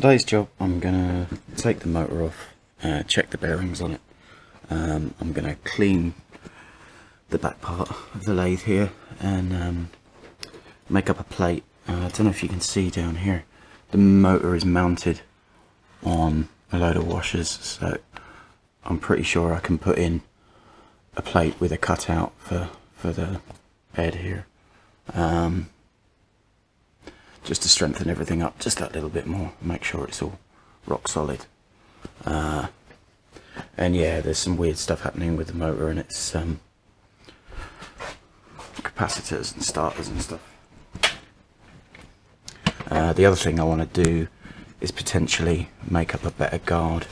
today's job, I'm gonna take the motor off, check the bearings on it. I'm gonna clean the back part of the lathe here and make up a plate. I don't know if you can see down here, the motor is mounted on a load of washers, so I'm pretty sure I can put in a plate with a cutout for the head here, just to strengthen everything up just that little bit more, make sure it's all rock solid. And yeah, there's some weird stuff happening with the motor and its capacitors and starters and stuff. The other thing I want to do is potentially make up a better guard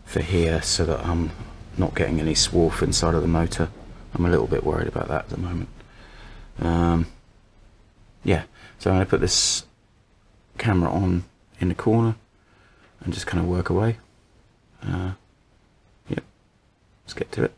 for here so that I'm not getting any swarf inside of the motor. I'm a little bit worried about that at the moment. Yeah, so I'm going to put this camera on in the corner and just kind of work away. Yep, let's get to it.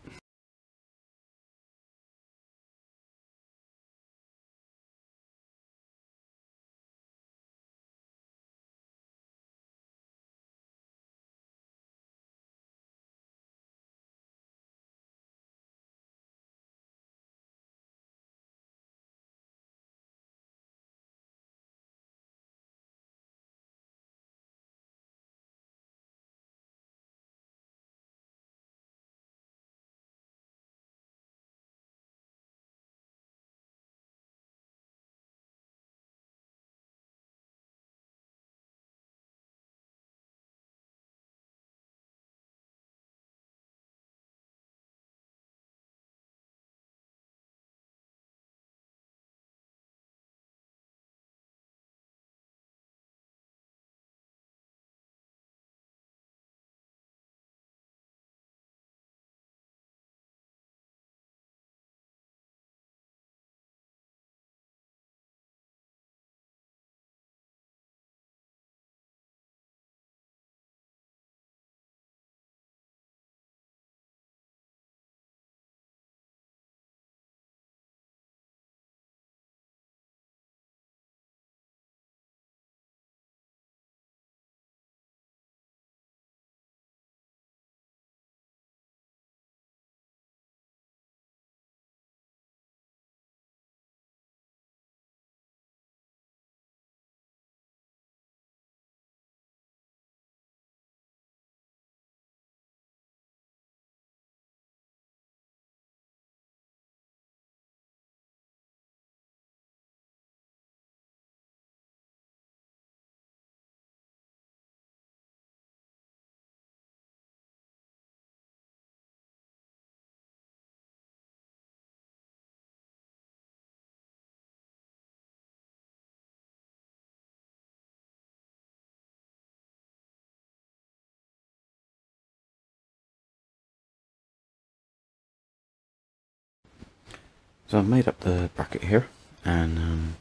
So I've made up the bracket here, and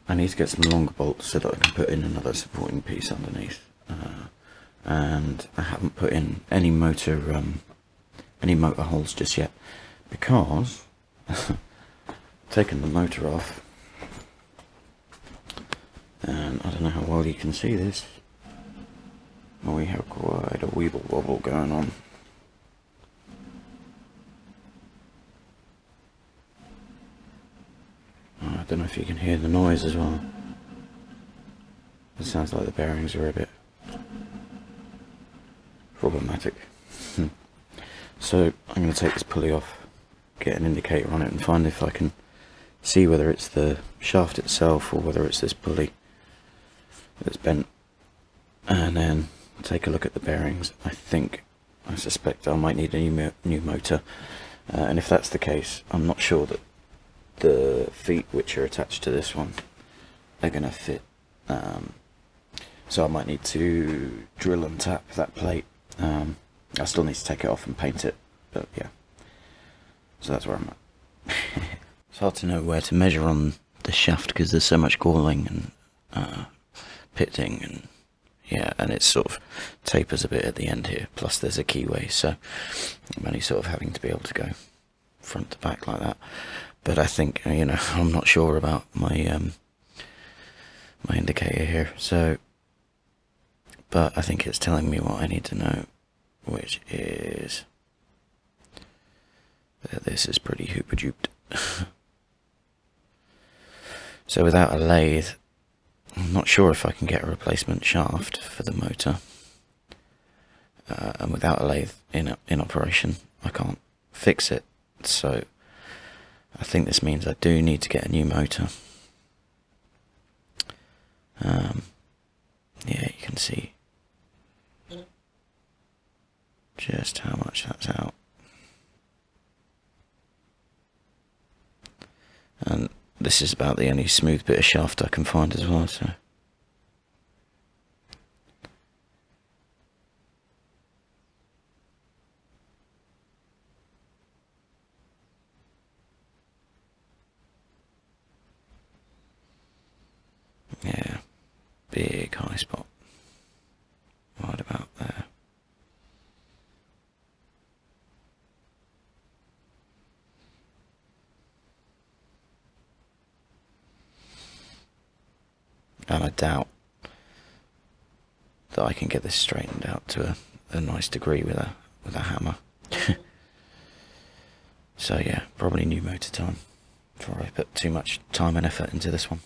I need to get some longer bolts so that I can put in another supporting piece underneath. And I haven't put in any motor holes just yet because I've taken the motor off, and I don't know how well you can see this, but we have quite a weeble wobble going on. I don't know if you can hear the noise as well. It sounds like the bearings are a bit problematic. So I'm going to take this pulley off, get an indicator on it and find if I can see whether it's the shaft itself or whether it's this pulley that's bent, and then take a look at the bearings. I suspect I might need a new motor, and if that's the case, I'm not sure that the feet which are attached to this one are going to fit, so I might need to drill and tap that plate. I still need to take it off and paint it, but yeah, so that's where I'm at. It's hard to know where to measure on the shaft because there's so much galling and pitting, and yeah, and it sort of tapers a bit at the end here, plus there's a keyway, so I'm only sort of having to be able to go front to back like that. But I think, you know, I'm not sure about my my indicator here, so but I think it's telling me what I need to know, which is that this is pretty hooper-duped. So without a lathe, I'm not sure if I can get a replacement shaft for the motor, and without a lathe in operation, I can't fix it. So I think this means I do need to get a new motor. Yeah, you can see just how much that's out. And this is about the only smooth bit of shaft I can find as well, so. Yeah, big high spot. Right about there. And I doubt that I can get this straightened out to a nice degree with a hammer. So yeah, probably new motor time before I put too much time and effort into this one.